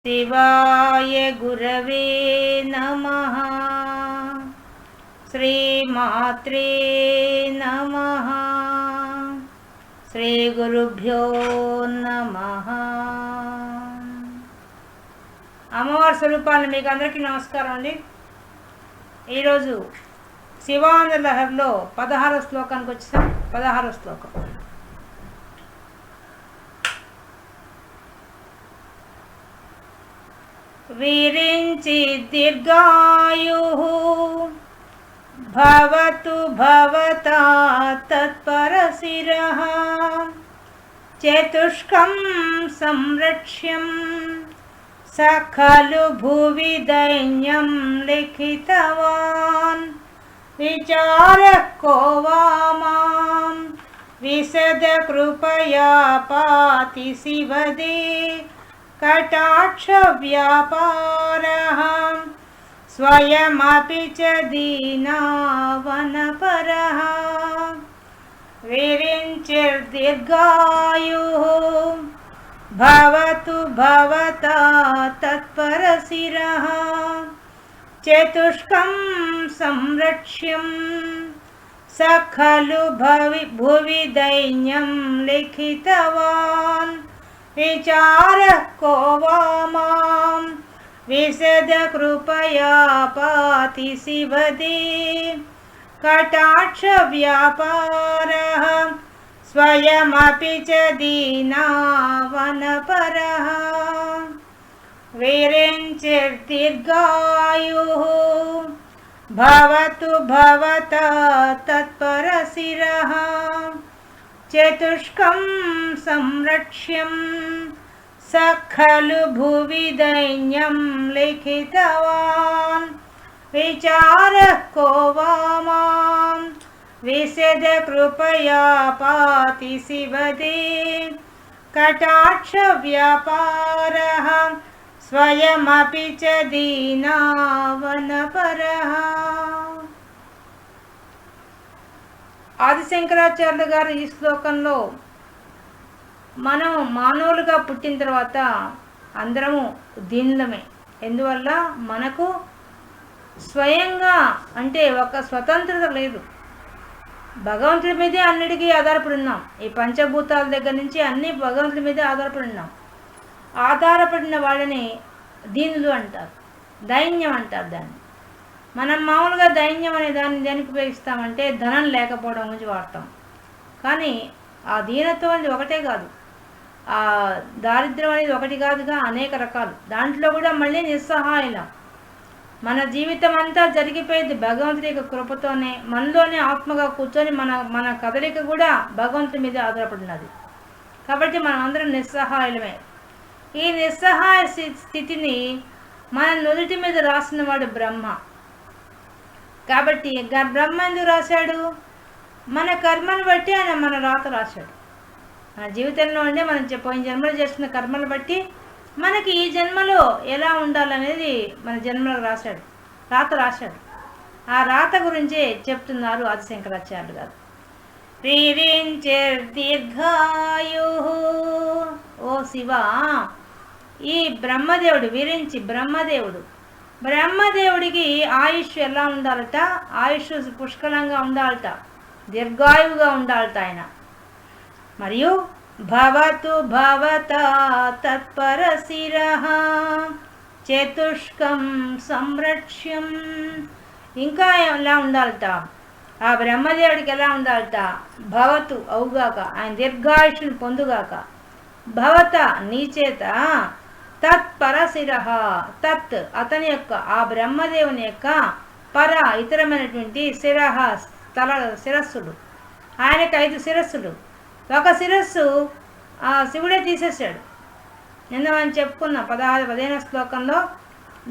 శివాయ గురవే నమః. శ్రీమాత్రే నమః. శ్రీ గురుభ్యో నమః. అమ్మవారి స్వరూపాలను మీకు అందరికీ నమస్కారం అండి. ఈరోజు శివానంద లహరిలో 16వ శ్లోకానికి వచ్చాం. 16వ శ్లోకం. వీరించి దీర్ఘాయుః భవతు భవతా తత్పరశిరః చతుష్కం సంరక్ష్యం సఖలు భువి దైన్యం లిఖితవాన్ విచారః కో వా మాం విశద కృపయా పాతి శివదే కటాక్ష వ్యాపారః స్వయమపి చ దీనావనపరః వీరించిర్దీర్ఘాయుః భవతు భవతా తత్పరశిరః చతుష్కం సంరక్ష్యం సఖలు భువి దైన్యం లిఖితవాన్ విచారః కో వా మాం విశద కృపయా పాతి శివదే కటాక్ష వ్యాపారః స్వయమపి చ దీనావనపరః వీరించిర్దీర్ఘాయుః భవతు భవతా తత్పరశిరః చతుష్కం సంరక్ష్యం సఖలు భువి దైన్యం లిఖితవాన్ విచారః కో వా మాం విశద కృపయా పాతి శివదే కటాక్ష వ్యాపారః స్వయమపి చ దీనావనపరః. ఆదిశంకరాచార్యులు గారు ఈ శ్లోకంలో మనం మానవులుగా పుట్టిన తర్వాత అందరము దీనులమే. ఎందువల్ల మనకు స్వయంగా అంటే ఒక స్వతంత్రత లేదు. భగవంతుడి మీదే అన్నిటికీ ఆధారపడి ఉన్నాం. ఈ పంచభూతాల దగ్గర నుంచి అన్ని భగవంతుడి మీదే ఆధారపడి ఉన్నాం. ఆధారపడిన వాళ్ళని దీనులు అంటారు, దైన్యం అంటారు దాన్ని. మనం మామూలుగా దైన్యం అనే దాన్ని దేనికి ఉపయోగిస్తామంటే ధనం లేకపోవడం గురించి వాడతాం. కానీ ఆ దీనత్వం అనేది ఒకటే కాదు, ఆ దారిద్ర్యం అనేది ఒకటి కాదుగా, అనేక రకాలు. దాంట్లో కూడా మళ్ళీ నిస్సహాయం. మన జీవితం అంతా జరిగిపోయేది భగవంతుడి యొక్క కృపతోనే. మనలోనే ఆత్మగా కూర్చొని మన కదలిక కూడా భగవంతుడి మీద ఆధారపడినది. కాబట్టి మనం అందరం నిస్సహాయమే. ఈ నిస్సహాయ స్థితిని మన నుదుటి మీద రాసిన వాడు బ్రహ్మ. కాబట్టి బ్రహ్మ ఎందుకు రాశాడు? మన కర్మను బట్టి ఆయన మన రాత రాశాడు. మన జీవితంలో ఉండే మనం పోయిన జన్మలు చేస్తున్న కర్మను బట్టి మనకి ఈ జన్మలో ఎలా ఉండాలనేది మన జన్మలో రాత రాశాడు. ఆ రాత గురించే చెప్తున్నారు ఆదిశంకరాచార్యులు గారు. వీరించిర్దీర్ఘాయుః. ఓ శివ, ఈ బ్రహ్మదేవుడు బ్రహ్మదేవుడికి ఆయుష్ ఎలా ఉండాలట? ఆయుష్ పుష్కలంగా ఉండాలట, దీర్ఘాయువుగా ఉండాలట ఆయన. మరియు భవతు భవతా తత్పరశిరః చతుష్కం సంరక్ష్యం. ఇంకా ఎలా ఉండాలట? ఆ బ్రహ్మదేవుడికి ఎలా ఉండాలట? భవతు అవుగాక, ఆయన దీర్ఘాయుష్ను పొందుగాక. భవత నీ చేత తత్పరశిరః తత్ అతని యొక్క, ఆ బ్రహ్మదేవుని యొక్క పర ఇతరమైనటువంటి శిరస్సులు. ఆయనకు 5 శిరస్సులు. ఒక శిరస్సు శివుడే తీసేశాడు. నిన్న మనం చెప్పుకున్నాం 15వ శ్లోకంలో.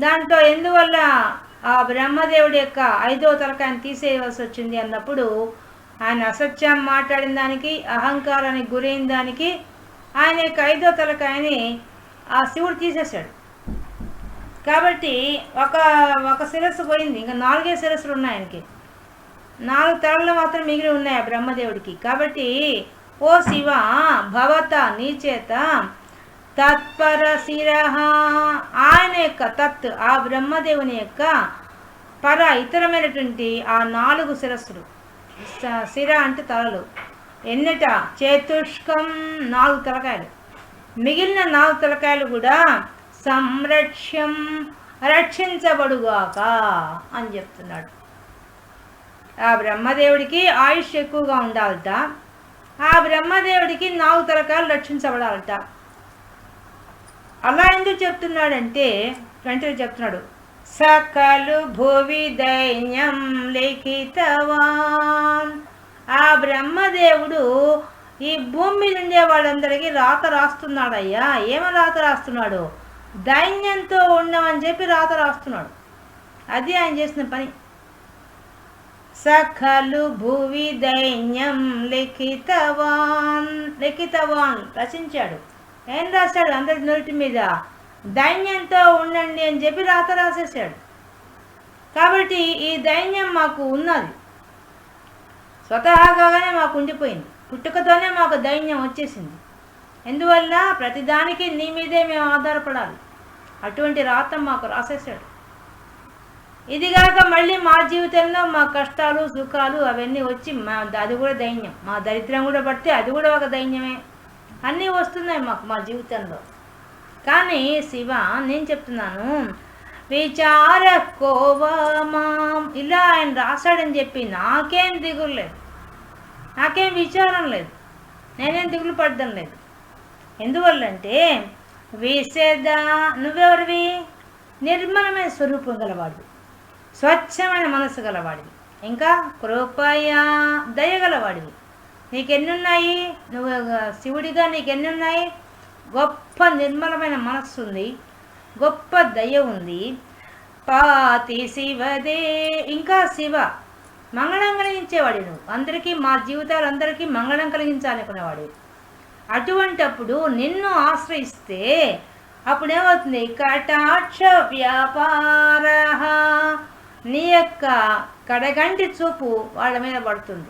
దాంట్లో ఎందువల్ల ఆ బ్రహ్మదేవుడి యొక్క 5వ తలకాయని తీసేయవలసి వచ్చింది అన్నప్పుడు, ఆయన అసత్యం మాట్లాడిన దానికి, అహంకారానికి గురైన దానికి ఆయన యొక్క 5వ తలకాయని ఆ శివుడు తీసేశాడు. కాబట్టి ఒక శిరస్సు పోయింది. ఇంకా 4 శిరస్సులు ఉన్నాయి ఆయనకి. 4 తలలు మాత్రం మిగిలి ఉన్నాయి ఆ బ్రహ్మదేవుడికి. కాబట్టి ఓ శివ భవత నీ చేత తత్పరశిరః యొక్క ఆ బ్రహ్మదేవుని యొక్క ఇతరమైనటువంటి ఆ 4 శిరస్సులు, శిర అంటే తలలు, ఎన్నట చతుష్కం 4 తలకాయలు, మిగిలిన 4 తలకాయలు కూడా సంరక్ష్యం రక్షించబడుగాక అని చెప్తున్నాడు. ఆ బ్రహ్మదేవుడికి ఆయుష్ ఎక్కువగా ఉండాలట, ఆ బ్రహ్మదేవుడికి 4 తలకాయలు రక్షించబడాలట. అలా ఎందుకు చెప్తున్నాడంటే వెంటనే చెప్తున్నాడు, సకలు భువి దైన్యం లిఖితవాన్. ఆ బ్రహ్మదేవుడు ఈ భూమి మీద ఉండే వాళ్ళందరికీ రాత రాస్తున్నాడయ్యా. ఏమని రాత రాస్తున్నాడు? దైన్యంతో ఉండమని చెప్పి రాత రాస్తున్నాడు. అది ఆయన చేసిన పని. సకలు భువి దైన్యం లిఖితవాన్, లిఖితవాన్ రచించాడు. ఏం రాశాడు? అందరి నోటి మీద దైన్యంతో ఉండండి అని చెప్పి రాత రాసేసాడు. కాబట్టి ఈ దైన్యం మాకు ఉన్నది, స్వతహాగానే మాకు ఉండిపోయింది. పుట్టుకతోనే మాకు దైన్యం వచ్చేసింది. ఎందువల్ల ప్రతిదానికి నీ మీదే మేము ఆధారపడాలి. అటువంటి రాత మాకు రాసేసాడు. ఇదిగాక మళ్ళీ మా జీవితంలో మా కష్టాలు సుఖాలు అవన్నీ వచ్చి అది కూడా దైన్యం. మా దరిద్రం కూడా పడితే అది కూడా ఒక దైన్యమే. అన్నీ వస్తున్నాయి మాకు మా జీవితంలో. కానీ శివ, నేను చెప్తున్నాను, విచారకోవమాం ఇలా ఆయన రాశాడని చెప్పి నాకేం దిగులు లేదు, నాకేం విచారం లేదు, నేనేం దిగులు పడ్డం లేదు. ఎందువల్లంటే విసేద, నువ్వెవరివి? నిర్మలమైన స్వరూపం గలవాడివి, స్వచ్ఛమైన మనసు గలవాడివి, ఇంకా కృపయా దయగలవాడివి. నీకెన్నున్నాయి? నువ్వు శివుడిగా నీకెన్నున్నాయి? గొప్ప నిర్మలమైన మనస్సు ఉంది, గొప్ప దయ ఉంది. పాతి శివదే, ఇంకా శివ మంగళం కలిగించేవాడి నువ్వు. అందరికీ, మా జీవితాలు అందరికీ మంగళం కలిగించాలనుకునేవాడు. అటువంటప్పుడు నిన్ను ఆశ్రయిస్తే అప్పుడేమవుతుంది? కటాక్ష వ్యాపార, నీ యొక్క కడగంటి చూపు వాళ్ళ మీద పడుతుంది.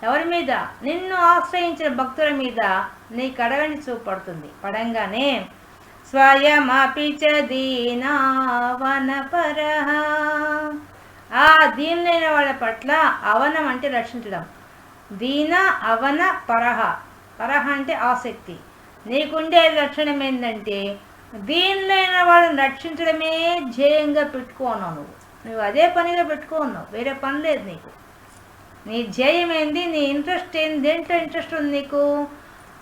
ఎవరి మీద? నిన్ను ఆశ్రయించిన భక్తుల మీద నీ కడగంటి చూపు పడుతుంది. పడంగానే స్వయమపి చ దీనావనపర, ఆ దీనులైన వాళ్ళ పట్ల, అవనం అంటే రక్షించడం, దీన అవన పరహ, పరహ అంటే ఆసక్తి. నీకుండే లక్షణం ఏంటంటే దీనులైన వాళ్ళని రక్షించడమే ధ్యేయంగా పెట్టుకున్నావు. నువ్వు అదే పనిగా పెట్టుకున్నావు, వేరే పని లేదు నీకు. నీ ధ్యేయం ఏంది? నీ ఇంట్రెస్ట్ ఏంది? దేంట్లో ఇంట్రెస్ట్ ఉంది నీకు?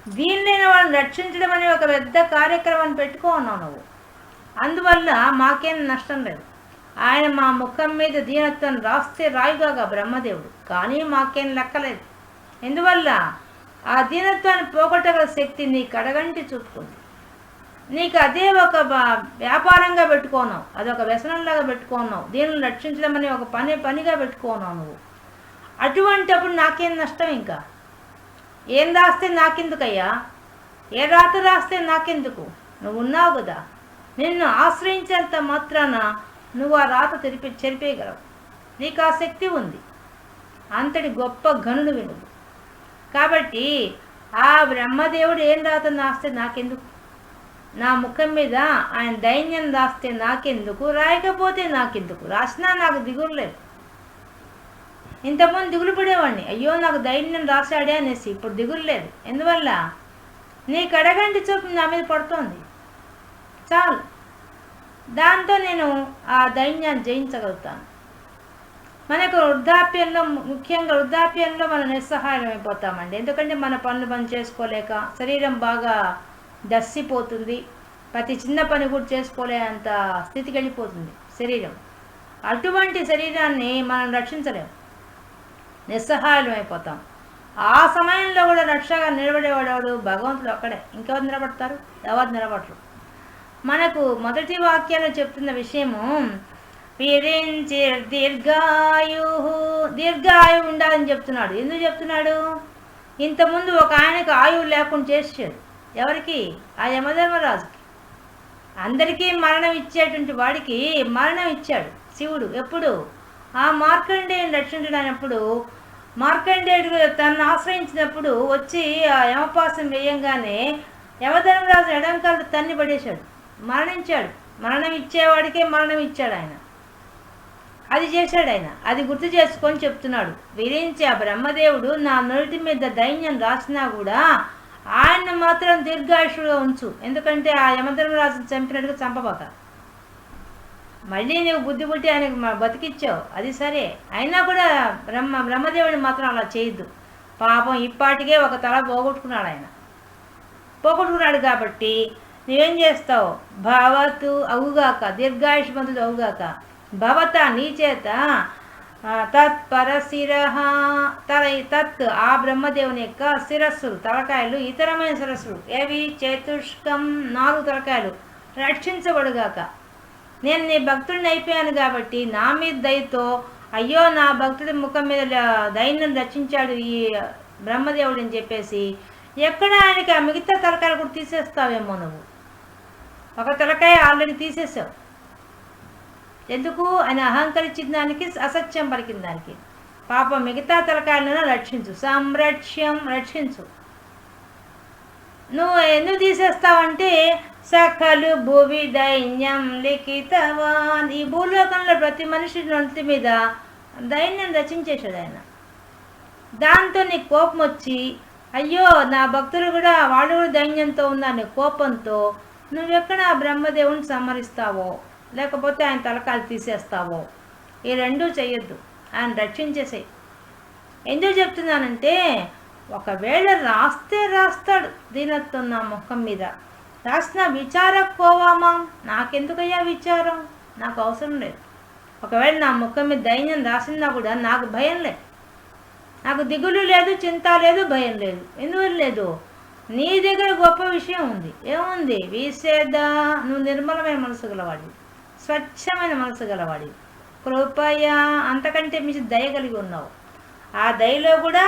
దీనిలైన వాళ్ళని రక్షించడం అనే ఒక పెద్ద కార్యక్రమాన్ని పెట్టుకున్నావు నువ్వు. అందువల్ల మాకేం నష్టం లేదు. ఆయన మా ముఖం మీద దీనత్వం రాస్తే రాయిగా బ్రహ్మదేవుడు, కానీ మాకేం లెక్కలేదు. ఎందువల్ల? ఆ దీనత్వాన్ని పోగొట్టగల శక్తి నీ కడగంటి చూపుకుంది. నీకు అదే ఒక వ్యాపారంగా పెట్టుకున్నావు, అదొక వ్యసనంలాగా పెట్టుకున్నావు. దీనిని రక్షించడం అనే ఒక పనిగా పెట్టుకున్నావు నువ్వు. అటువంటిప్పుడు నాకేం నష్టం? ఇంకా ఏం రాస్తే నాకెందుకయ్యా? ఏ రాత రాస్తే నాకెందుకు? నువ్వు ఉన్నావు కదా. నిన్ను ఆశ్రయించేంత మాత్రాన నువ్వు ఆ రాత చెరిపేయగలవు. నీకు ఆ శక్తి ఉంది. అంతటి గొప్ప గనుడు నువ్వు. కాబట్టి ఆ బ్రహ్మదేవుడు ఏం రాత రాస్తే నాకెందుకు? నా ముఖం మీద ఆయన దైన్యం రాస్తే నాకెందుకు? రాయకపోతే నాకెందుకు? రాసినా నాకు దిగులు లేదు. ఇంతకుముందు దిగులు పడేవాడిని, అయ్యో నాకు దైన్యం రాశాడే అనేసి. ఇప్పుడు దిగులు లేదు. ఎందువల్ల? నీ కడగంటి చూపు నా మీద పడుతోంది, చాలు. దాంతో నేను ఆ దైన్యాన్ని జయించగలుగుతాను. మనకు వృద్ధాప్యంలో, ముఖ్యంగా వృద్ధాప్యంలో మనం నిస్సహాయం అయిపోతామండి. ఎందుకంటే మన పనులు పని చేసుకోలేక శరీరం బాగా దస్సిపోతుంది. ప్రతి చిన్న పని కూడా చేసుకోలేనంత స్థితికి వెళ్ళిపోతుంది శరీరం. అటువంటి శరీరాన్ని మనం రక్షించలేము, నిస్సహాయం అయిపోతాం. ఆ సమయంలో కూడా రక్షగా నిలబడేవాడు భగవంతుడు ఒక్కడే. ఇంకెవరు నిలబడతారు? ఎవరు నిలబడరు. మనకు మొదటి వాక్యాలు చెప్తున్న విషయము, దీర్ఘాయు ఉండాలని చెప్తున్నాడు. ఎందుకు చెప్తున్నాడు? ఇంతకుముందు ఒక ఆయనకు ఆయువు లేకుండా చేసాడు. ఎవరికి? ఆ యమధర్మరాజుకి. అందరికీ మరణం ఇచ్చేటువంటి వాడికి మరణం ఇచ్చాడు శివుడు. ఎప్పుడు? ఆ మార్కండేయుని రక్షించడానప్పుడు, మార్కండేయుడు తనను ఆశ్రయించినప్పుడు వచ్చి ఆ యమపాసం వేయంగానే యమధర్మరాజు ఎడంకాలు తన్ని పడేశాడు, మరణించాడు. మరణం ఇచ్చేవాడికే మరణం ఇచ్చాడు ఆయన, అది చేశాడు ఆయన. అది గుర్తు చేసుకొని చెప్తున్నాడు. విరించి ఆ బ్రహ్మదేవుడు నా నుడిటి మీద దైన్యం రాసినా కూడా ఆయన మాత్రం దీర్ఘాయుషుగా ఉంచు, ఎందుకంటే ఆ యమధర్మరాజును చంపినట్టుగా చంపబోక. మళ్ళీ నువ్వు బుద్ధి పుట్టి ఆయనకు బతికిచ్చావు, అది సరే, అయినా కూడా బ్రహ్మదేవుడిని మాత్రం అలా చేయొద్దు. పాపం ఇప్పటికే ఒక తల పోగొట్టుకున్నాడు ఆయన. పోగొట్టుకున్నాడు కాబట్టి నువ్వేం చేస్తావు? భవతు అవుగాక, దీర్ఘాయుష్మంతుడు అవుగాక, భవత నీ చేత తత్పరశిర తత్ ఆ బ్రహ్మదేవుని యొక్క శిరస్సులు, తలకాయలు, ఇతరమైన శిరస్సులు ఏవి? చతుష్కం 4 తలకాయలు రక్షించబడుగాక. నేను నీ భక్తుడిని అయిపోయాను కాబట్టి నా మీద దయతో, అయ్యో నా భక్తుడి ముఖం మీద దైన్యం రక్షించాడు ఈ బ్రహ్మదేవుడు అని చెప్పేసి ఎక్కడ ఆయనకి ఆ మిగతా తలకాయలు కూడా తీసేస్తావేమో. నువ్వు ఒక తలకాయ ఆల్రెడీ తీసేసావు. ఎందుకు? ఆయన అహంకరించిన దానికి, అసత్యం పలికిన దానికి. పాపం మిగతా తలకాయలను రక్షించు, సంరక్ష్యం, రక్షించు. నువ్వు ఎందుకు తీసేస్తావంటే సకలు భువి దైన్యం లిఖితవాన్, ఈ భూలోకంలో ప్రతి మనిషి నొంటి మీద దైన్యం రచించేశాడు ఆయన. దాంతో నీకు కోపం వచ్చి, అయ్యో నా భక్తులు కూడా వాళ్ళు కూడా దైన్యంతో ఉన్నాను కోపంతో నువ్వెక్కడ ఆ బ్రహ్మదేవుని సంహరిస్తావో, లేకపోతే ఆయన తలకాయలు తీసేస్తావో. ఈ రెండూ చెయ్యొద్దు, ఆయన రక్షించేసాయి. ఎందుకు చెప్తున్నానంటే ఒకవేళ రాస్తే రాస్తాడు దీనత్వం నా ముఖం మీద, రాసిన విచారకపోవామా? నాకెందుకయ్యా విచారం? నాకు అవసరం లేదు. ఒకవేళ నా ముఖం మీద దైన్యం రాసినా కూడా నాకు భయం లేదు, నాకు దిగులు లేదు, చింత లేదు, భయం లేదు. ఎందువల్ల లేదు? నీ దగ్గర గొప్ప విషయం ఉంది. ఏముంది? విసేద, నువ్వు నిర్మలమైన మనసు గలవాడి, స్వచ్ఛమైన మనసు గలవాడి, కృపయా అంతకంటే మించి దయ కలిగి ఉన్నావు. ఆ దయలో కూడా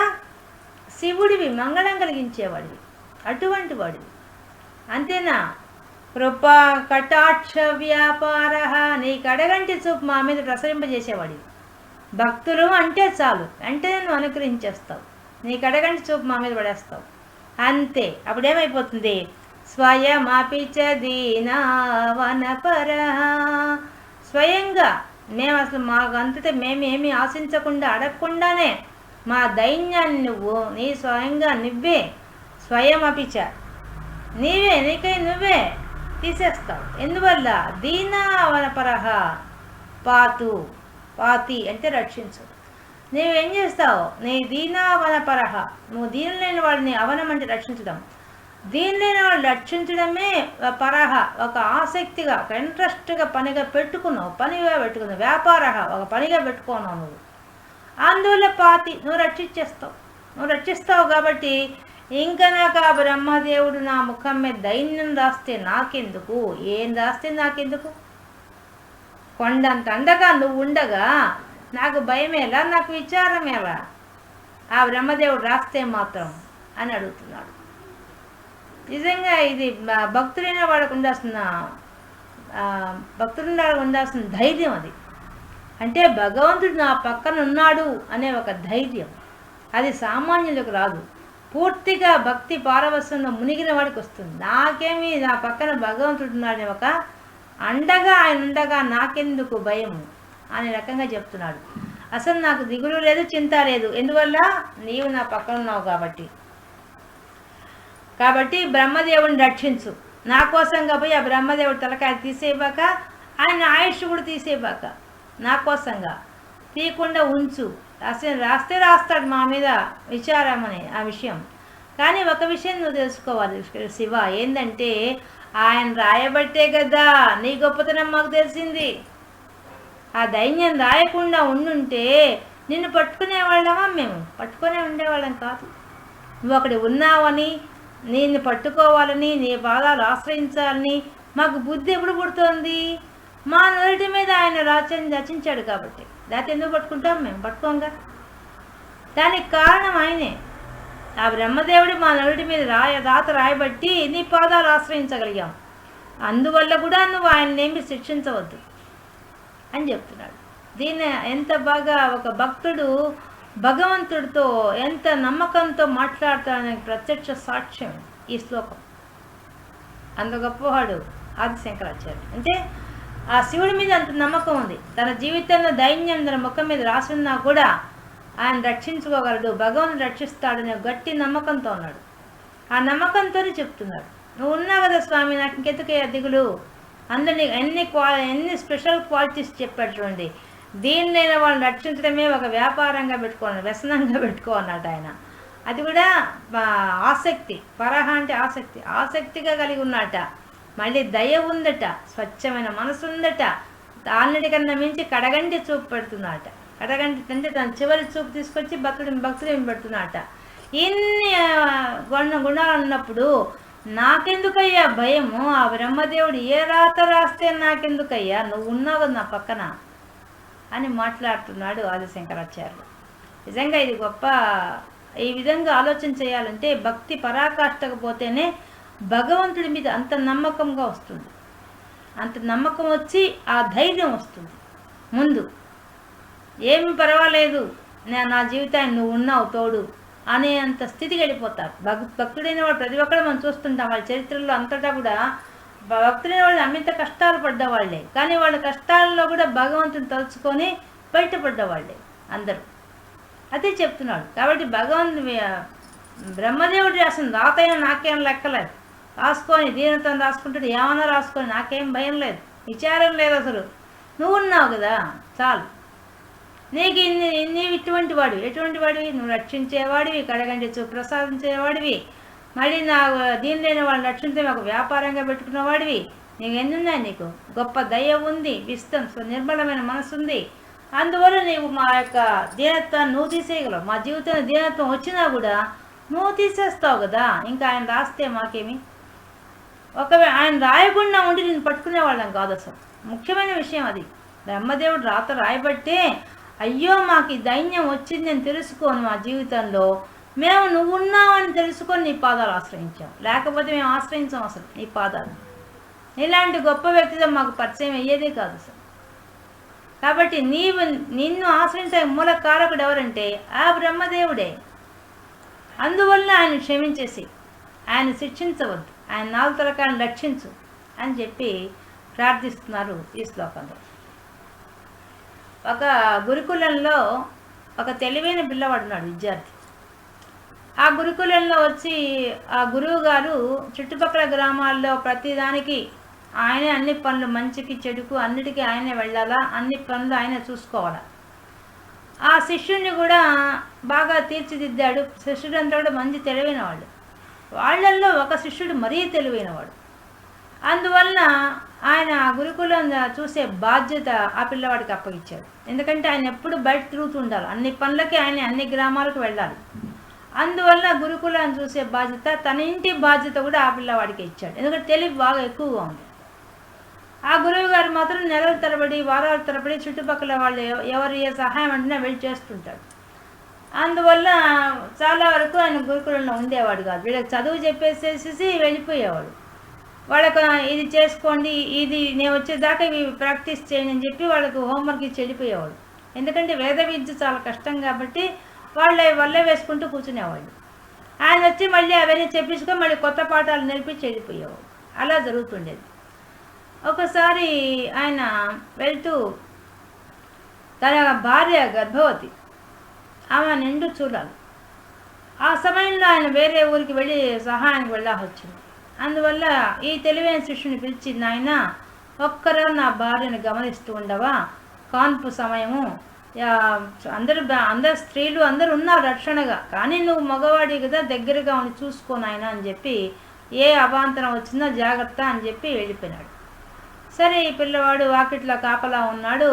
శివుడివి, మంగళం కలిగించేవాడివి, అటువంటి వాడివి. అంతేనా? కృపా కటాక్ష వ్యాపార, నీకు అడగంటి చూపు మా మీద ప్రసరింపజేసేవాడివి. భక్తులు అంటే చాలు, అంటే నువ్వు అనుగ్రహించేస్తావు, నీకు అడగంటి చూపు మా మీద పడేస్తావు, అంతే. అప్పుడేమైపోతుంది? స్వయమపిచ దీనావనపర, స్వయంగా మేము అసలు మాకంతటా మేమేమి ఆశించకుండా, అడగకుండానే మా దైన్యాన్ని నువ్వు నీ స్వయంగా నువ్వే, స్వయమపిచ నీవే, నీకై నువ్వే తీసేస్తావు. ఎందువల్ల? దీనావనపరహ పాతు, పాతి అంటే రక్షించు. నువ్వేం చేస్తావు? నీ దీనావనపరహ, నువ్వు దీని లేని వాడిని, అవనం అంటే రక్షించడం, దీని లేని వాడు రక్షించడమే పరహ, ఒక ఆసక్తిగా, ఒక ఇంట్రెస్ట్గా పనిగా పెట్టుకున్నావు, పనిగా పెట్టుకున్నావు, వ్యాపారహ ఒక పనిగా పెట్టుకున్నావు నువ్వు. అందువల్ల పాతి, నువ్వు రక్షించేస్తావు. నువ్వు రక్షిస్తావు కాబట్టి ఇంకా నాకు ఆ బ్రహ్మదేవుడు నా ముఖం మీద దైన్యం రాస్తే నాకెందుకు, ఏం రాస్తే నాకెందుకు? కొండంత అండగా నువ్వు ఉండగా నాకు భయమేలా, నాకు విచారమేలా ఆ బ్రహ్మదేవుడు రాస్తే మాత్రం అని అడుగుతున్నాడు. నిజంగా ఇది భక్తులైన వాడికి ఉండాల్సిన ఉండాల్సిన ధైర్యం అది. అంటే భగవంతుడు నా పక్కన ఉన్నాడు అనే ఒక ధైర్యం, అది సామాన్యులకు రాదు. పూర్తిగా భక్తి పారవస్యంలో మునిగిన వాడికి వస్తుంది. నాకేమి, నా పక్కన భగవంతుడు ఉన్నాడనే ఒక అండగా, ఆయన ఉండగా నాకెందుకు భయం అనే రకంగా చెప్తున్నాడు. అసలు నాకు దిగులు లేదు, చింత లేదు. ఎందువల్ల? నీవు నా పక్కన ఉన్నావు కాబట్టి. కాబట్టి బ్రహ్మదేవుడిని రక్షించు. నా కోసంగా పోయి ఆ బ్రహ్మదేవుడి తలకాయ తీసేయబాక, ఆయన ఆయుష్ కూడా తీసేయబాక, నా కోసంగా తీయకుండా ఉంచు. అసలు రాస్తే రాస్తాడు మా మీద విచారం అనే ఆ విషయం. కానీ ఒక విషయం నువ్వు తెలుసుకోవాలి శివ, ఏంటంటే ఆయన రాయబట్టే కదా నీ గొప్పతనం మాకు తెలిసింది. ఆ దైన్యం రాయకుండా ఉండుంటే నిన్ను పట్టుకునేవాళ్ళమా? మేము పట్టుకునే ఉండేవాళ్ళం కాదు. నువ్వు అక్కడ ఉన్నావని, నిన్ను పట్టుకోవాలని, నీ పాదాలు ఆశ్రయించాలని మాకు బుద్ధి ఎప్పుడు పుడుతోంది? మా నుదుటి మీద ఆయన రచించాడు కాబట్టి. దాన్ని ఎందుకు పట్టుకుంటాం? మేము పట్టుకోంగా. దానికి కారణం ఆయనే. ఆ బ్రహ్మదేవుడు మా నుదుటి మీద రాత రాయబట్టి నీ పాదాలు ఆశ్రయించగలిగాం. అందువల్ల కూడా నువ్వు ఆయన్నేమి శిక్షించవద్దు అని చెప్తున్నాడు. దీన్ని ఎంత బాగా ఒక భక్తుడు భగవంతుడితో ఎంత నమ్మకంతో మాట్లాడతాడనే ప్రత్యక్ష సాక్ష్యం ఈ శ్లోకం. అంత గొప్పవాడు ఆది శంకరాచార్య. అంటే ఆ శివుడి మీద అంత నమ్మకం ఉంది. తన జీవితంలో దైన్యం తన ముఖం మీద రాసున్నా కూడా ఆయన రక్షించుకోగలడు, భగవంతుడు రక్షిస్తాడనే గట్టి నమ్మకంతో ఉన్నాడు. ఆ నమ్మకంతోనే చెప్తున్నాడు, నువ్వు ఉన్నావు కదా స్వామి, నాకు ఇంకెందుకే దిగులు, అందరినీ ఎన్ని స్పెషల్ క్వాలిటీస్ చెప్పాడు చూడండి. దీనినైనా వాళ్ళని రక్షించడమే ఒక వ్యాపారంగా పెట్టుకోవాలి, వ్యసనంగా పెట్టుకోన్నట్టు ఆయన. అది కూడా ఆసక్తి, పరహ అంటే ఆసక్తిగా కలిగి ఉన్నట. మళ్ళీ దయ ఉందట, స్వచ్ఛమైన మనసు ఉందట, అన్నిటికన్నా మించి కడగంటి చూపు పెడుతున్నట. కడగంటి అంటే తన చివరి చూపు తీసుకొచ్చి భక్తులు పెడుతున్నట. ఇన్ని గుణాలు ఉన్నప్పుడు నాకెందుకయ్యా భయము, ఆ బ్రహ్మదేవుడు ఏ రాత రాస్తే నాకెందుకయ్యా, నువ్వు ఉన్నావు కదా నా పక్కన అని మాట్లాడుతున్నాడు ఆది శంకరాచార్యులు. నిజంగా ఇది గొప్ప. ఈ విధంగా ఆలోచన చేయాలంటే భక్తి పరాకాష్ఠకు పోతేనే భగవంతుడి మీద అంత నమ్మకంగా వస్తుంది. అంత నమ్మకం వచ్చి ఆ ధైర్యం వస్తుంది. ముందు ఏమి పర్వాలేదు, నా జీవితాన్ని నువ్వు ఉన్నావు తోడు అనే అంత స్థితికి వెళ్ళిపోతారు. భక్తుడైన వాళ్ళు ప్రతి ఒక్కరు మనం చూస్తుంటాం. వాళ్ళ చరిత్రలో అంతటా కూడా భక్తులైన వాళ్ళు అమిత కష్టాలు పడ్డవాళ్లే, కానీ వాళ్ళ కష్టాల్లో కూడా భగవంతుని తలుచుకొని బయటపడ్డవాళ్లే అందరూ. అదే చెప్తున్నాడు. కాబట్టి బ్రహ్మదేవుడు రాసిన రాతైనా నాకేం లెక్కలేదు, రాసుకొని దీనితో రాసుకుంటాడు, ఏమన్నా రాసుకొని నాకేం భయం లేదు, విచారం లేదు అసలు. నువ్వు ఉన్నావు కదా చాలు. నీకు నీవు ఎటువంటి వాడివి, నువ్వు రక్షించేవాడివి, కడగంటి చూపు ప్రసాదించేవాడివి, మళ్ళీ నా దీనిలోని వాళ్ళని రక్షించే ఒక వ్యాపారంగా పెట్టుకున్నవాడివి. నీకు ఎన్నున్నాయి, నీకు గొప్ప దయ ఉంది, నిర్మలమైన మనసు ఉంది. అందువల్ల నీవు మా యొక్క దీనత్వాన్ని నువ్వు తీసేయగలవు. మా జీవితంలో దీనత్వం వచ్చినా కూడా నువ్వు తీసేస్తావు కదా. ఇంకా ఆయన రాస్తే మాకేమి, ఒకవేళ ఆయన రాయకుండా ఉండి నేను పట్టుకునేవాళ్ళం కాదు అసలు. ముఖ్యమైన విషయం అది. బ్రహ్మదేవుడు రాత రాయబట్టే అయ్యో మాకు ఈ దైన్యం వచ్చింది నేను తెలుసుకోను, మా జీవితంలో మేము నువ్వున్నావని తెలుసుకొని నీ పాదాలు ఆశ్రయించాం, లేకపోతే మేము ఆశ్రయించాం అసలు నీ పాదాలు. ఇలాంటి గొప్ప వ్యక్తితో మాకు పరిచయం అయ్యేదే కాదు అసలు. కాబట్టి నిన్ను ఆశ్రయించే మూల కారకుడు ఎవరంటే ఆ బ్రహ్మదేవుడే. అందువల్ల ఆయన క్షమించేసి, ఆయన శిక్షించవద్దు, ఆయన 4 తరకాలను రక్షించు అని చెప్పి ప్రార్థిస్తున్నారు ఈ శ్లోకంలో. ఒక గురుకులంలో ఒక తెలివైన పిల్లవాడు ఉన్నాడు, విద్యార్థి. ఆ గురుకులంలో వచ్చి ఆ గురువు గారు చుట్టుపక్కల గ్రామాల్లో ప్రతిదానికి ఆయనే అన్ని పనులు, మంచికి చెడుకు అన్నిటికీ ఆయనే వెళ్ళాలా, అన్ని పనులు ఆయనే చూసుకోవాలా. ఆ శిష్యుడిని కూడా బాగా తీర్చిదిద్దాడు. శిష్యుడంతా కూడా మంచి తెలివైన వాళ్ళు. వాళ్ళల్లో ఒక శిష్యుడు మరీ తెలివైనవాడు. అందువలన ఆయన గురుకులం చూసే బాధ్యత ఆ పిల్లవాడికి అప్పగించాడు. ఎందుకంటే ఆయన ఎప్పుడు బయట తిరుగుతూ ఉండాలి, అన్ని పనులకి ఆయన అన్ని గ్రామాలకు వెళ్ళాలి. అందువల్ల గురుకులాన్ని చూసే బాధ్యత, తన ఇంటి బాధ్యత కూడా ఆ పిల్లవాడికి ఇచ్చాడు. ఎందుకంటే తెలివి బాగా ఎక్కువగా ఉంది. ఆ గురువు గారు మాత్రం నెలల తరబడి, వారాల తరబడి చుట్టుపక్కల వాళ్ళు ఎవరు ఏ సహాయం అంటున్నా వెళ్ళి చేస్తుంటాడు. అందువల్ల చాలా వరకు ఆయన గురుకులంలో ఉండేవాడు కాదు. వీళ్ళకి చదువు చెప్పేసేసి వెళ్ళిపోయేవాడు. వాళ్ళకు ఇది చేసుకోండి, ఇది నేను వచ్చేదాకా ఇవి ప్రాక్టీస్ చేయండి అని చెప్పి వాళ్ళకు హోంవర్క్ ఇచ్చి వెళ్ళిపోయేవాడు. ఎందుకంటే వేద విద్య చాలా కష్టం కాబట్టి వల్లే వేసుకుంటూ కూర్చునేవాళ్ళు. ఆయన వచ్చి మళ్ళీ అవన్నీ చెప్పించుకొని మళ్ళీ కొత్త పాఠాలు నేర్పించి వెళ్ళిపోయేవాడు. అలా జరుగుతుండేది. ఒకసారి ఆయన వెళ్తూ తన భార్య గర్భవతి, ఆమె నిండు చూడాలి. ఆ సమయంలో ఆయన వేరే ఊరికి వెళ్ళి సహాయానికి వెళ్ళాల్సి వచ్చింది. అందువల్ల ఈ తెలివైన శిష్యుని పిలిచి, నాయన ఒక్కరో నా భార్యను గమనిస్తూ ఉండవా, కాన్పు సమయము, అందరు స్త్రీలు అందరూ ఉన్నారు రక్షణగా, కానీ నువ్వు మగవాడి కదా, దగ్గరగా ఉండి చూసుకోనాయన అని చెప్పి, ఏ అవాంతరం వచ్చిందో జాగ్రత్త అని చెప్పి వెళ్ళిపోయినాడు. సరే, ఈ పిల్లవాడు వాకిట్లో కాపలా ఉన్నాడు.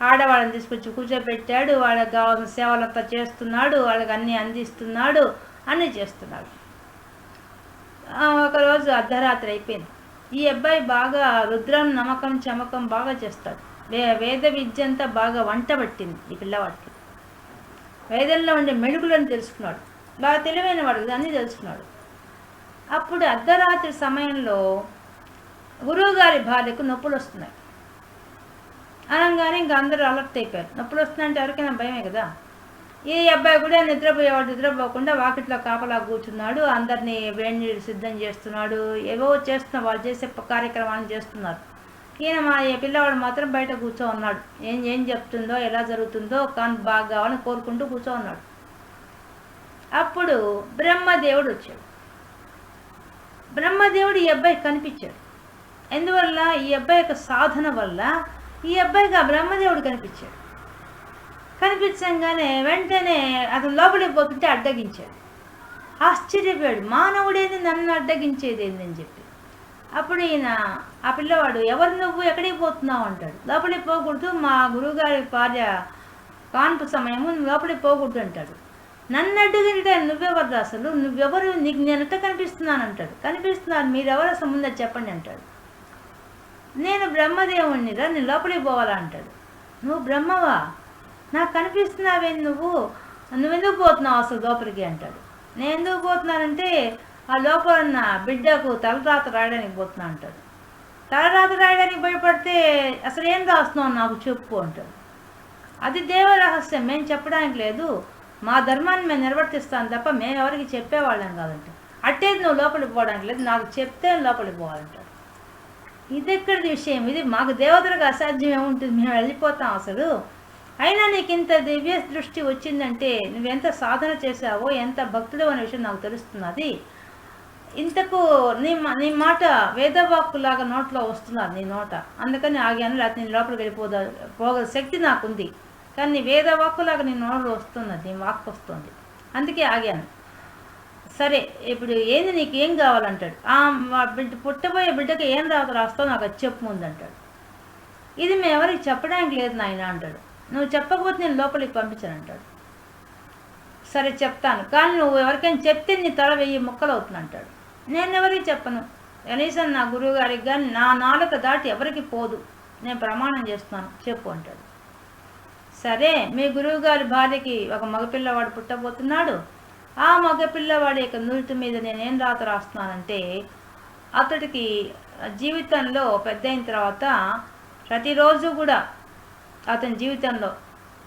ఆడవాళ్ళని తీసుకొచ్చి కూర్చోబెట్టాడు. వాళ్ళకి కావాల్సిన సేవలంతా చేస్తున్నాడు, వాళ్ళకి అన్నీ అందిస్తున్నాడు, అన్నీ చేస్తున్నాడు. ఒకరోజు అర్ధరాత్రి అయిపోయింది. ఈ అబ్బాయి బాగా రుద్రం నమ్మకం చమకం బాగా చేస్తాడు. వేద విద్య అంతా బాగా వంట పట్టింది ఈ పిల్లవాడికి. వేదంలో ఉండే మెడుగులను తెలుసుకున్నాడు. బాగా తెలివైన వాడు కదా, అన్నీ తెలుసుకున్నాడు. అప్పుడు అర్ధరాత్రి సమయంలో గురువుగారి భార్యకు నొప్పులు వస్తున్నాయి అనగానే ఇంకా అందరూ అలర్ట్ అయిపోయారు. నొప్పులు వస్తున్నాయంటే ఎవరికైనా భయమే కదా. ఈ అబ్బాయి కూడా నిద్రపోయేవాడు నిద్రపోకుండా వాకిట్లో కాపలా కూర్చున్నాడు, అందరినీ వేడి నీళ్ళు సిద్ధం చేస్తున్నాడు, ఏవో చేస్తున్నారు, వాళ్ళు చేసే కార్యక్రమాన్ని చేస్తున్నారు. ఈయన మా పిల్లవాడు మాత్రం బయట కూర్చో ఉన్నాడు. ఏం చెప్తుందో ఎలా జరుగుతుందో కానీ బాగా కావాలని కోరుకుంటూ కూర్చో ఉన్నాడు. అప్పుడు బ్రహ్మదేవుడు వచ్చాడు. బ్రహ్మదేవుడు ఈ అబ్బాయి కనిపించాడు. ఎందువల్ల? ఈ అబ్బాయి యొక్క సాధన వల్ల ఈ అబ్బాయికి ఆ బ్రహ్మదేవుడు కనిపించాడు. కనిపించగానే వెంటనే అతను లోపలికి పోతుంటే అడ్డగించాడు. ఆశ్చర్యపోయాడు, మానవుడేది నన్ను అడ్డగించేది ఏందని చెప్పి. అప్పుడు ఈయన ఆ పిల్లవాడు, ఎవరు నువ్వు, ఎక్కడికి పోతున్నావు అంటాడు. లోపలికి పోకూడదు, మా గురువుగారి భార్య కాన్పు సమయము, లోపలికి పోకూడదు అంటాడు. నన్ను అడ్డుగింటే నువ్వెవరు అసలు, నువ్వెవరు, నీకు నేనెట్ట కనిపిస్తున్నాను అంటాడు. కనిపిస్తున్నాను, మీరెవరు అసలు ముందు చెప్పండి అంటాడు. నేను బ్రహ్మదేవుణ్ణిరా, నేను లోపలికి పోవాలా అంటాడు. నువ్వు బ్రహ్మవా, నాకు కనిపిస్తున్నావే, నువ్వెందుకు పోతున్నావు అసలు లోపలికి అంటాడు. నేను ఎందుకు పోతున్నానంటే ఆ లోపల ఉన్న బిడ్డకు తలరాత రాయడానికి పోతున్నా అంటాడు. తలరాత రాయడానికి భయపడితే అసలు ఏం రాస్తున్నావు నాకు చెప్పు అంటాడు. అది దేవరహస్యం, మేము చెప్పడానికి లేదు, మా ధర్మాన్ని మేము నిర్వర్తిస్తాను తప్ప మేము ఎవరికి చెప్పేవాళ్ళం కాదంట. అట్టేది నువ్వు లోపలికి పోవడానికి లేదు, నాకు చెప్తే లోపలికి పోవాలంటాడు. ఇది ఎక్కడిది విషయం, ఇది మాకు దేవతలకు అసాధ్యం ఏముంటుంది, మేము వెళ్ళిపోతాం అసలు. అయినా నీకు ఇంత దివ్య దృష్టి వచ్చిందంటే నువ్వెంత సాధన చేసావో, ఎంత భక్తుడు అనే విషయం నాకు తెలుస్తున్నది. ఇంతకు నీ మాట వేదవాక్కులాగా నోట్లో వస్తున్నారు, నీ నోట, అందుకని ఆగాను. లేకపోతే నేను లోపలికి పోగల శక్తి నాకుంది, కానీ నీ వేదవాక్కులాగా నీ నోట్లో వస్తున్నది, నీ వాక్కు వస్తుంది, అందుకే ఆగాను. సరే, ఇప్పుడు ఏంది, నీకు ఏం కావాలంటాడు. పుట్టబోయే బిడ్డకి ఏం రాస్తావు నాకు అది చెప్పు ముందు అంటాడు. ఇది మేము ఎవరికి చెప్పడానికి లేదు నాయన అంటాడు. నువ్వు చెప్పకపోతే నేను లోపలికి పంపించాను అంటాడు. సరే చెప్తాను, కానీ నువ్వు ఎవరికైనా చెప్తే నీ తల 1000 ముక్కలు అవుతుంది అంటాడు. నేను ఎవరికి చెప్పను, కనీసం నా గురువు గారికి కానీ నా నాలుక దాటి ఎవరికి పోదు, నేను ప్రమాణం చేస్తున్నాను, చెప్పు అంటాడు. సరే, మీ గురువుగారి భార్యకి ఒక మగపిల్లవాడు పుట్టబోతున్నాడు. ఆ మగపిల్లవాడి యొక్క నుదుటి మీద నేనేం రాస్తున్నానంటే, అతడికి జీవితంలో పెద్ద అయిన తర్వాత ప్రతిరోజు కూడా అతని జీవితంలో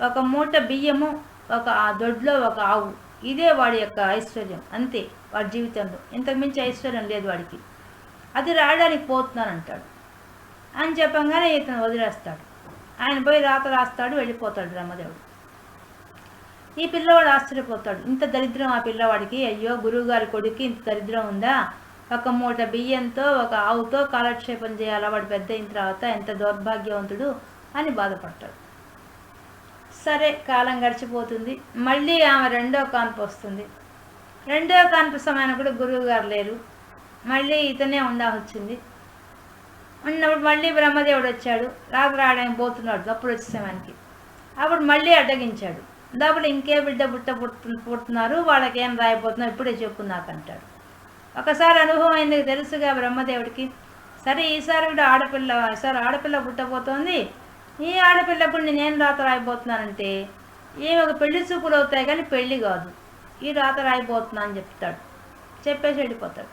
ఒక మూట బియ్యము, ఒక దొడ్లో ఒక ఆవు, ఇదే వాడి యొక్క ఐశ్వర్యం, అంతే వాడి జీవితంలో, ఇంతకుమించి ఐశ్వర్యం లేదు వాడికి. అది రాయడానికి పోతున్నానంటాడు అని చెప్పంగానే ఇతను వదిలేస్తాడు. ఆయన పోయి రాస్తాడు, వెళ్ళిపోతాడు బ్రహ్మదేవుడు. ఈ పిల్లవాడు ఆశ్చర్యపోతాడు, ఇంత దరిద్రం ఆ పిల్లవాడికి, అయ్యో గురువుగారి కొడుకు ఇంత దరిద్రం ఉందా, ఒక మూట బియ్యంతో ఒక ఆవుతో కాలక్షేపం చేయాలా వాడు పెద్ద అయిన తర్వాత, ఎంత దౌర్భాగ్యవంతుడు అని బాధపడతాడు. సరే, కాలం గడిచిపోతుంది. మళ్ళీ ఆమె రెండో కాన్పు వస్తుంది. రెండో కాన్పు సమయానికి కూడా గురువు గారు లేరు, మళ్ళీ ఇతనే ఉండాల్సింది. ఉన్నప్పుడు మళ్ళీ బ్రహ్మదేవుడు వచ్చాడు, రాయడానికి పోతున్నాడు అప్పుడు వచ్చే సమయానికి. అప్పుడు మళ్ళీ అడ్డగించాడు. లోపల ఇంకే బిడ్డ పుడుతున్నారు, వాళ్ళకి ఏం రాయబోతున్నారు ఇప్పుడే చెప్పు నాకు అంటాడు. ఒకసారి అనుభవం అయింది తెలుసుగా బ్రహ్మదేవుడికి. సరే, ఈసారి కూడా ఆడపిల్ల పుట్టబోతోంది, ఈ ఆడపిల్లప్పుడు నేనేం రాత రాయబోతున్నానంటే, ఏమి ఒక పెళ్లి చూపులు అవుతాయి కానీ పెళ్ళి కాదు, ఈ రాత రాయబోతున్నా అని చెప్తాడు. చెప్పేసి వెళ్ళిపోతాడు.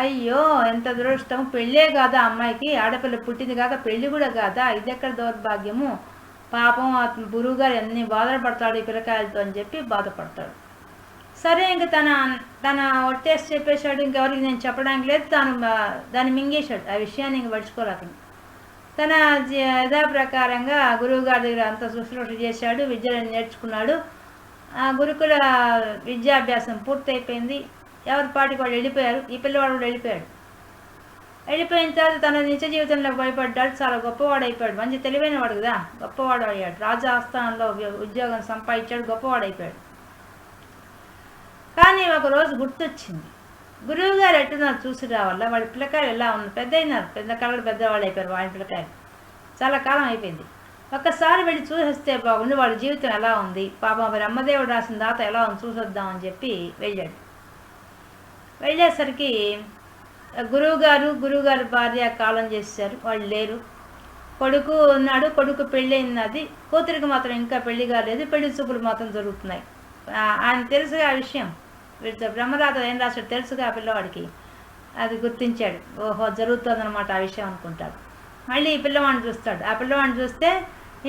అయ్యో ఎంత దురదృష్టం, పెళ్ళే కాదా అమ్మాయికి, ఆడపిల్ల పుట్టింది కాక పెళ్ళి కూడా కాదా, ఇది ఎక్కడ దౌర్భాగ్యము, పాపం గురువుగారు ఎన్ని బాధలు పడతాడు ఈ పిల్లకాయలతో అని చెప్పి బాధపడతాడు. సరే, ఇంక తన ఒట్టేసి చెప్పేశాడు, ఇంకెవరికి నేను చెప్పడానికి లేదు, దాన్ని మింగేశాడు, ఆ విషయాన్ని ఇంక పడుచుకోలేక. తన యథాప్రకారంగా గురువుగారి దగ్గర అంత శుశ్రూష చేశాడు, విద్యలను నేర్చుకున్నాడు. గురుకుల విద్యాభ్యాసం పూర్తయిపోయింది. ఎవరి పాటికి వాళ్ళు వెళ్ళిపోయారు, ఈ పిల్లవాడు కూడా వెళ్ళిపోయాడు. వెళ్ళిపోయిన తర్వాత తన నిజ జీవితంలో భయపడ్డాడు, చాలా గొప్పవాడు అయిపోయాడు, మంచి తెలివైన వాడు కదా, గొప్పవాడు అయ్యాడు, రాజా ఆస్థానంలో ఉద్యోగం సంపాదించాడు, గొప్పవాడు అయిపోయాడు. కానీ ఒకరోజు గుర్తొచ్చింది, గురువుగారు ఎట్టున్నారు చూసి రావాల, వాడి పిల్లకాయలు ఎలా ఉన్నారు, పెద్ద అయినారు, పిల్లకాయలు పెద్దవాళ్ళు అయిపోయారు, వాడి పిల్లకాయలు చాలా కాలం అయిపోయింది. ఒక్కసారి వెళ్ళి చూసేస్తే బాగుండి వాడి జీవితం ఎలా ఉంది, పాపం బ్రహ్మదేవుడు రాసిన దాత ఎలా ఉంది చూసొద్దామని చెప్పి వెళ్ళాడు. వెళ్ళేసరికి గురువుగారి భార్య కాలం చేశారు, వాళ్ళు లేరు. కొడుకు ఉన్నాడు, కొడుకు పెళ్ళి అయినది, కూతురికి మాత్రం ఇంకా పెళ్లి కాలేదు, పెళ్లి చూపులు మాత్రం జరుగుతున్నాయి. ఆయన తెలుసుగా ఆ విషయం, బ్రహ్మరాత ఏం రాశాడు తెలుసుగా ఆ పిల్లవాడికి, అది గుర్తించాడు, ఓహో జరుగుతుందన్నమాట ఆ విషయం అనుకుంటాడు. మళ్ళీ ఈ పిల్లవాడిని చూస్తాడు, ఆ పిల్లవాడిని చూస్తే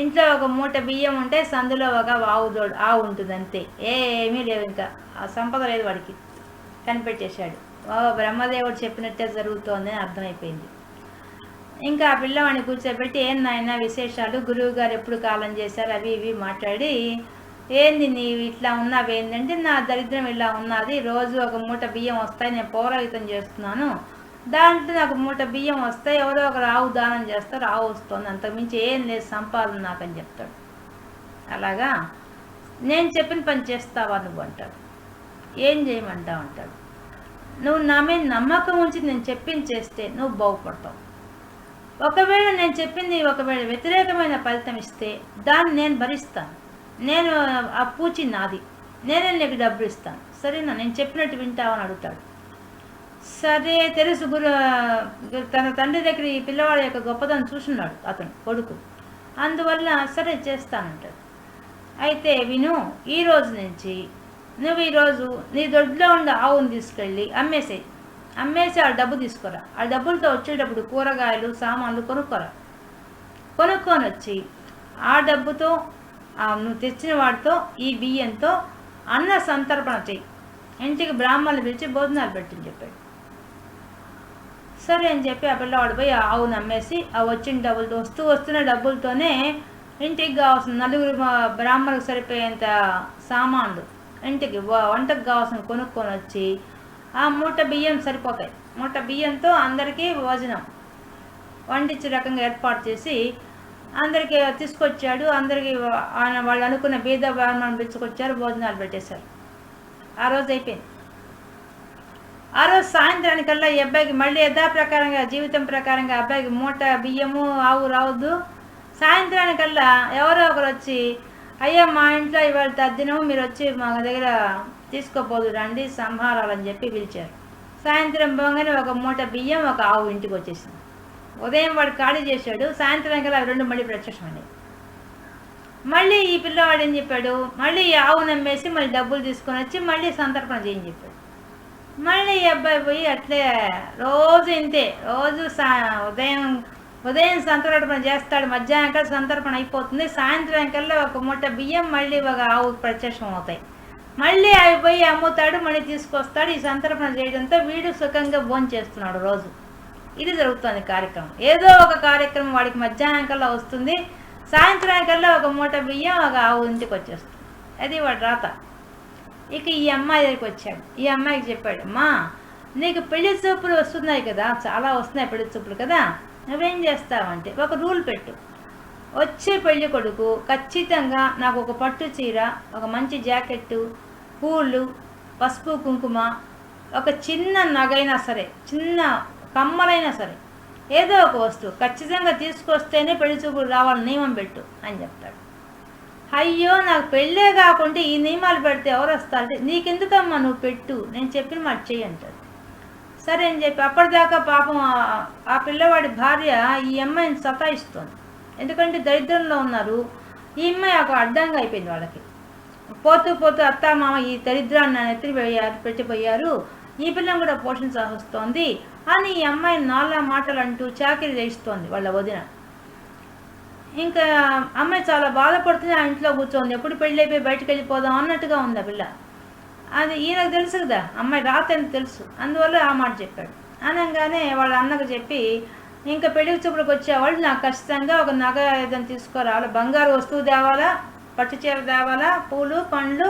ఇంట్లో ఒక మూట బియ్యం ఉంటే సందులో ఒక ఆవు ఉంటుంది అంతే, ఏమీ లేవు, ఇంకా ఆ సంపద లేదు వాడికి. కనిపెట్టేశాడు. బ్రహ్మదేవుడు చెప్పినట్టే జరుగుతోంది అని అర్థమైపోయింది. ఇంకా ఆ పిల్లవాడిని కూర్చోబెట్టి, ఏం నాయన విశేషాలు, గురువు గారు ఎప్పుడు కాలం చేశారు అవి ఇవి మాట్లాడి, ఏంది నీవు ఇట్లా ఉన్నావు ఏంటంటే, నా దరిద్రం ఇలా ఉన్నది, రోజు ఒక మూట బియ్యం వస్తాయి, నేను పౌరోహితం చేస్తున్నాను, దాంట్లో నాకు మూట బియ్యం వస్తాయి, ఎవరో ఒకరు ఆవు దానం చేస్తారు, ఆవు వస్తుంది, అంతకుమించి ఏం లేదు సంపాదన నాకని చెప్తాడు. అలాగా నేను చెప్పిన పని చేస్తావా నువ్వు అంటాడు. ఏం చేయమంటావు అంటాడు. నువ్వు నా మీద నమ్మకం ఉంచి నేను చెప్పింది చేస్తే నువ్వు బాగుపడతావు. ఒకవేళ నేను చెప్పింది ఒకవేళ వ్యతిరేకమైన ఫలితం ఇస్తే దాన్ని నేను భరిస్తాను, నేను ఆ పూచి నాది, నేనే నీకు డబ్బులు ఇస్తాను, సరేనా, నేను చెప్పినట్టు వింటావని అడుగుతాడు. సరే, తెలుసు తన తండ్రి దగ్గర ఈ పిల్లవాడి యొక్క గొప్పతనం చూస్తున్నాడు అతను కొడుకు, అందువల్ల సరే చేస్తానంటాడు. అయితే విను, ఈ రోజు నుంచి నువ్వు ఈరోజు నీ దొడ్లో ఉండే ఆవును తీసుకెళ్ళి అమ్మేసి ఆ డబ్బు తీసుకురా, ఆ డబ్బులతో వచ్చేటప్పుడు కూరగాయలు సామాన్లు కొనుక్కొని వచ్చి ఆ డబ్బుతో నువ్వు తెచ్చిన వాటితో ఈ బియ్యంతో అన్న సంతర్పణ చెయ్యి, ఇంటికి బ్రాహ్మణులు పిలిచి భోజనాలు పెట్టని చెప్పాడు. సరే అని చెప్పి ఆ పిల్లవాడు పోయి ఆవును అమ్మేసి ఆ వచ్చిన డబ్బులతో వస్తున్న డబ్బులతోనే ఇంటికి కావాల్సిన 4 బ్రాహ్మణులకు సరిపోయేంత సామాన్లు, ఇంటికి వంటకు కావాల్సిన కొనుక్కొని వచ్చి ఆ మూట బియ్యం సరిపోతాయి, మూట బియ్యంతో అందరికీ భోజనం వండించే రకంగా ఏర్పాటు చేసి అందరికీ తీసుకొచ్చాడు. అందరికీ వాళ్ళు అనుకున్న బీద బ్రాహ్మణులు పిలుచుకొచ్చారు, భోజనాలు పెట్టేశారు. ఆ రోజు అయిపోయింది. ఆ రోజు సాయంత్రానికల్లా ఈ అబ్బాయికి మళ్ళీ యథాప్రకారంగా జీవితం ప్రకారంగా అబ్బాయికి మూట బియ్యము ఆవు రావద్దు. సాయంత్రానికల్లా ఎవరో ఒకరు వచ్చి, అయ్యా మా ఇంట్లో ఇవాళ తద్దినము, మీరు వచ్చి మా దగ్గర తీసుకోపోదు రండి సంహారాలని చెప్పి పిలిచారు. సాయంత్రం పోగానే ఒక మూట బియ్యం ఒక ఆవు ఇంటికి వచ్చేసింది. ఉదయం వాడు ఖాళీ చేశాడు, సాయంత్రం కల్లా 2 మళ్ళీ ప్రత్యక్షమైనవి. మళ్ళీ ఈ పిల్లవాడు ఏం చెప్పాడు, మళ్ళీ ఈ ఆవు నమ్మేసి మళ్ళీ డబ్బులు తీసుకొని వచ్చి మళ్ళీ సంతర్పణ చేయని చెప్పాడు. మళ్ళీ ఈ అబ్బాయి పోయి అట్లే రోజు ఇంతే, రోజు ఉదయం సంతర్పణ చేస్తాడు, మధ్యాహ్నం కల్లా సంతర్పణ అయిపోతుంది, సాయంత్రం కల్లా ఒక మూట బియ్యం మళ్ళీ ఒక ఆవు ప్రత్యక్షం అవుతాయి. మళ్ళీ అవి పోయి అమ్ముతాడు, మళ్ళీ తీసుకొస్తాడు. ఈ సంతర్పణ చేయడంతో వీడు సుఖంగా భోజనం చేస్తున్నాడు రోజు. ఇది జరుగుతుంది కార్యక్రమం. ఏదో ఒక కార్యక్రమం వాడికి మధ్యాహ్నం కల్లా వస్తుంది, సాయంత్రానికల్లా ఒక మూట బియ్యం ఒక ఆవు ఇంటికి వచ్చేస్తుంది. అది వాడు రాత. ఇక ఈ అమ్మాయి దగ్గరికి వచ్చాడు. ఈ అమ్మాయికి చెప్పాడు, అమ్మా నీకు పెళ్లి చూపులు వస్తున్నాయి కదా, చాలా వస్తున్నాయి పెళ్లి చూపులు కదా, నువ్వేం చేస్తావంటే ఒక రూల్ పెట్టు, వచ్చే పెళ్లి కొడుకు ఖచ్చితంగా నాకు ఒక పట్టు చీర, ఒక మంచి జాకెట్టు, పూలు, పసుపు కుంకుమ, ఒక చిన్న నగైనా సరే, చిన్న కమ్మలైనా సరే, ఏదో ఒక వస్తువు ఖచ్చితంగా తీసుకొస్తేనే పెళ్లి చూపులు రావాలని నియమం పెట్టు అని చెప్తాడు. అయ్యో నాకు పెళ్ళే కాకుండా ఈ నియమాలు పెడితే ఎవరు వస్తారంటే, నీకెందుకమ్మా నువ్వు పెట్టు, నేను చెప్పిన మాట చెయ్యి అంటాడు. సరే అని చెప్పి అప్పటిదాకా పాపం ఆ పిల్లవాడి భార్య ఈ అమ్మాయిని సతాయిస్తుంది. ఎందుకంటే దరిద్రంలో ఉన్నారు. ఈ అమ్మాయి ఒక అడ్డంగా అయిపోయింది వాళ్ళకి. పోతూ అత్త మామ ఈ దరిద్రాన్ని పెట్టిపోయారు, ఈ పిల్లని కూడా పోషించాల్సి వస్తోంది అని ఈ అమ్మాయి 4 మాటలు అంటూ చాకిరి చేయిస్తోంది వాళ్ళ వదిన. ఇంకా అమ్మాయి చాలా బాధపడుతుంది, ఆ ఇంట్లో కూర్చోంది. ఎప్పుడు పెళ్ళి అయిపోయి బయటకు వెళ్ళిపోదాం అన్నట్టుగా ఉంది ఆ పిల్ల. అది ఈయనకు తెలుసు కదా, అమ్మాయి రాతని తెలుసు, అందువల్ల ఆ మాట చెప్పాడు. అనగానే వాళ్ళ అన్నకు చెప్పి, ఇంకా పెళ్లి చూపులకు వచ్చేవాళ్ళు నాకు ఖచ్చితంగా ఒక నగ ఏదైనా తీసుకురావాలి, బంగారు వస్తువు తేవాలా, పట్టు చీర తేవాలా, పూలు పండ్లు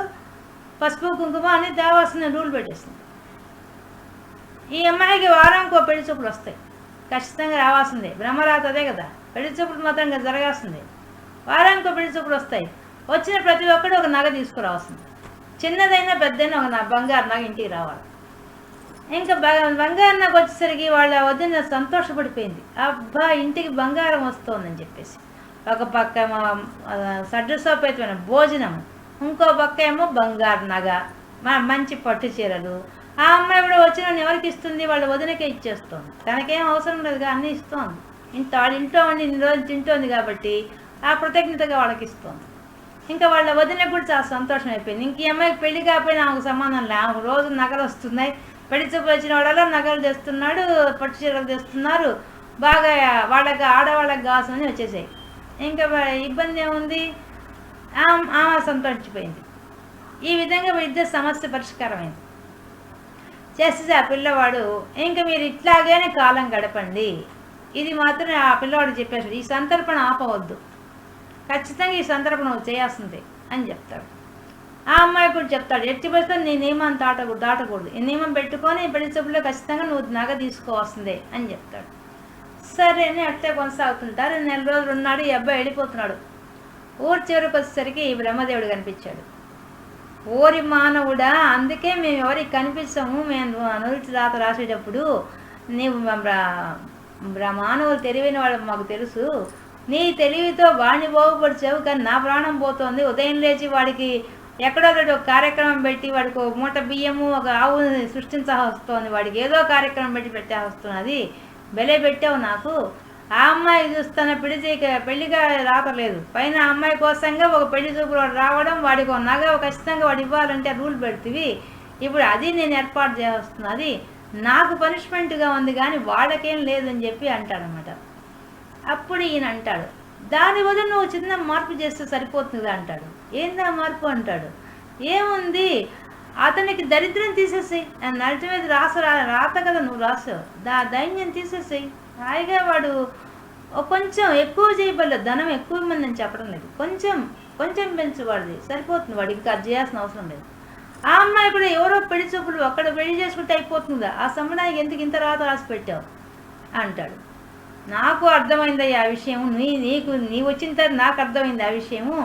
పసుపు కుంకుమ అని తేవాల్సిన రూల్ పెట్టేసింది. ఈ అమ్మాయికి వారానికి ఒక పెళ్లి చూపులు వస్తాయి, ఖచ్చితంగా రావాల్సిందే, బ్రహ్మరాత అదే కదా, పెళ్లి చూపులు మాత్రం జరగాల్సిందే. వారానికి ఒక పెళ్లి చూపులు వస్తాయి, వచ్చిన ప్రతి ఒక్కరు ఒక నగ తీసుకురావాల్సింది, చిన్నదైనా పెద్దైనా ఒక బంగారు నగ ఇంటికి రావాలి. ఇంకా బంగారు నగ వచ్చేసరికి వాళ్ళ వదిన సంతోషపడిపోయింది, అబ్బా ఇంటికి బంగారం వస్తుందని చెప్పేసి. ఒక పక్క సడ్రసోపేతమైన భోజనం, ఇంకో పక్క ఏమో బంగారు నగ, మంచి పట్టు చీరలు. ఆ అమ్మాయి కూడా వచ్చిన ఎవరికి ఇస్తుంది, వాళ్ళ వదినకే ఇచ్చేస్తుంది, తనకేం అవసరం లేదుగా, అన్నీ ఇస్తోంది. వాళ్ళ ఇంట్లో ఉండి ఇన్ని రోజులు తింటోంది కాబట్టి ఆ కృతజ్ఞతగా వాళ్ళకి ఇస్తుంది. ఇంకా వాళ్ళ వదినకు కూడా చాలా సంతోషం అయిపోయింది. ఇంక ఈ అమ్మాయికి పెళ్లి కాకపోయినా ఆమెకు సంబంధం లే, ఆమెకు రోజు నగలు వస్తున్నాయి, పెళ్లి చూపులు వచ్చిన వాళ్ళలో నగలు తెస్తున్నాడు, పట్టు చీరలు తెస్తున్నారు, బాగా వాళ్ళకి ఆడవాళ్ళకి కావాల్సినవి వచ్చేసాయి. ఇంకా ఇబ్బంది ఏముంది, ఆమె సంతోషించిపోయింది. ఈ విధంగా ఇద్దరు సమస్య పరిష్కారమైంది. చేస్తే ఆ పిల్లవాడు ఇంకా మీరు ఇట్లాగేనే కాలం గడపండి, ఇది మాత్రం ఆ పిల్లవాడు చెప్పేసాడు, ఈ సంతర్పణ ఆపవద్దు, ఖచ్చితంగా ఈ సంతర్పణ చేయాల్సిందే అని చెప్తాడు. ఆ అమ్మాయి కూడా చెప్తాడు, ఎట్టి పరిస్థితుల్లో నీ నియమం దాటకూడదు, ఈ నియమం పెట్టుకొని పెళ్లి చూపులో ఖచ్చితంగా నువ్వు నగ తీసుకోవాల్సిందే అని చెప్తాడు. సరే అని అట్టే కొనసాగుతుంటారు. 2 నెల రోజులు ఉన్నాడు. ఈ అబ్బాయి వెళ్ళిపోతున్నాడు. ఊరు చివరికి వచ్చేసరికి ఈ బ్రహ్మదేవుడు కనిపించాడు. ఓరి మానవుడా, అందుకే మేము ఎవరికి కనిపిస్తాము, మేము నురిటి రాత రాసేటప్పుడు నీవు మానవులు తెలివైన వాళ్ళు మాకు తెలుసు, నీ తెలివితో వాడిని బాగుపడిచావు, కానీ నా ప్రాణం పోతుంది. ఉదయం లేచి వాడికి ఎక్కడో ఒక కార్యక్రమం పెట్టి వాడికి ఒక మూట బియ్యము ఒక ఆవు సృష్టించా వస్తుంది, వాడికి ఏదో కార్యక్రమం పెట్టే వస్తున్నది, బెలే పెట్టావు నాకు. ఆ అమ్మాయి చూస్తున్న పెళ్లిగా రావట్లేదు, పైన ఆ అమ్మాయి కోసంగా ఒక పెళ్లి చూపులు రావడం, వాడికి ఒక నగ ఖచ్చితంగా వాడు ఇవ్వాలంటే రూల్ పెడుతుంది. ఇప్పుడు అది నేను ఏర్పాటు చేస్తున్నది, నాకు పనిష్మెంట్గా ఉంది కానీ వాళ్ళకేం లేదని చెప్పి అంటాడనమాట. అప్పుడు ఈయన అంటాడు, దాని వల్ల నువ్వు చిన్న మార్పు చేస్తే సరిపోతుంది అంటాడు. ఏందా మార్పు అంటాడు. ఏముంది, అతనికి దరిద్రం తీసేసాయి, నడిచి మీద రాత కదా నువ్వు రాసావు, దైన్యం తీసేసాయి, హాయిగా వాడు కొంచెం ఎక్కువ చేయబడలేదు, ధనం ఎక్కువ ఇవ్వమని నేను చెప్పడం లేదు, కొంచెం పెంచు వాడిది సరిపోతుంది, వాడికి ఇంకా అది చేయాల్సిన అవసరం లేదు. ఆ అమ్మాయి కూడా ఎవరో పెళ్లి చూపులు అక్కడ పెళ్లి చేసుకుంటే అయిపోతుందా, ఆ సంబంధానికి ఎందుకు ఇంత రాసి పెట్టావు అంటాడు. నాకు అర్థమైంది ఆ విషయము, నీ వచ్చిన తర్వాత నాకు అర్థమైంది ఆ విషయము.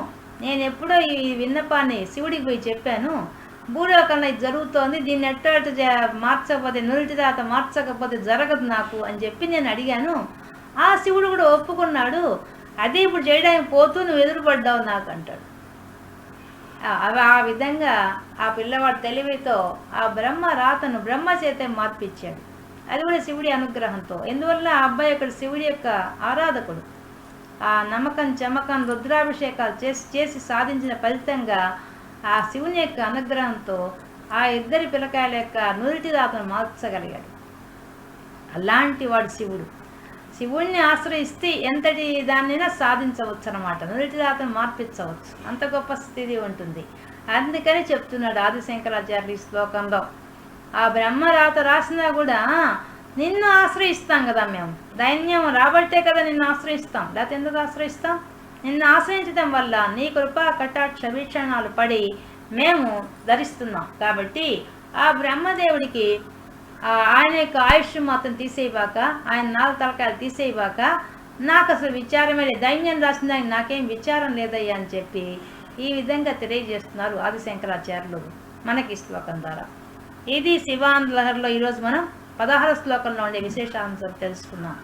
నేను ఎప్పుడో ఈ విన్నపాన్ని శివుడికి పోయి చెప్పాను, భూలోకంలో ఇది జరుగుతోంది, దీన్ని ఎట్ట మార్చకపోతే నురిటి రాత మార్చకపోతే జరగదు నాకు అని చెప్పి నేను అడిగాను. ఆ శివుడు కూడా ఒప్పుకున్నాడు, అదే ఇప్పుడు చేయడానికి పోతూ నువ్వు ఎదురుపడ్డావు నాకు అంటాడు. ఆ విధంగా ఆ పిల్లవాడు తెలివితో ఆ బ్రహ్మ రాతను బ్రహ్మ చేతే మార్పిచ్చాడు. అది కూడా శివుడి అనుగ్రహంతో. ఎందువల్ల ఆ అబ్బాయి అక్కడ శివుడి యొక్క ఆరాధకుడు. ఆ నమ్మకం చమకం రుద్రాభిషేకాలు చేసి సాధించిన ఫలితంగా ఆ శివుని యొక్క అనుగ్రహంతో ఆ ఇద్దరి పిల్లకాయల యొక్క నురిటి రాతను మార్చగలిగాడు. అలాంటి వాడు శివుడు. శివుణ్ణి ఆశ్రయిస్తే ఎంతటి దాన్నైనా సాధించవచ్చు అన్నమాట, నురిటి రాతను మార్పించవచ్చు, అంత గొప్ప స్థితి ఉంటుంది. అందుకని చెప్తున్నాడు ఆదిశంకరాచార్యులు ఈ శ్లోకంలో, ఆ బ్రహ్మరాత రాసినా కూడా నిన్ను ఆశ్రయిస్తాం కదా, మేము దైన్యం రాబట్టే కదా నిన్ను ఆశ్రయిస్తాం, లేకపోతే ఎందుకు ఆశ్రయిస్తాం? నిన్ను ఆశ్రయించడం వల్ల నీ కృపా కటాక్ష వీక్షణాలు పడి మేము ధరిస్తున్నాం. కాబట్టి ఆ బ్రహ్మదేవుడికి ఆయన యొక్క ఆయుష్ మాత్రం తీసేయబాక, ఆయన 4 తలకాయలు తీసేయబాక, నాకు అసలు విచారమే లేదు, దైన్యం రాసిన దానికి నాకేం విచారం లేదయ్యా అని చెప్పి ఈ విధంగా తెలియజేస్తున్నారు ఆదిశంకరాచార్యులు మనకి శ్లోకం ద్వారా. ఇది శివానంద లహరిలో ఈరోజు మనం 16వ శ్లోకంలో ఉండే విశేషాంశం తెలుసుకున్నాం.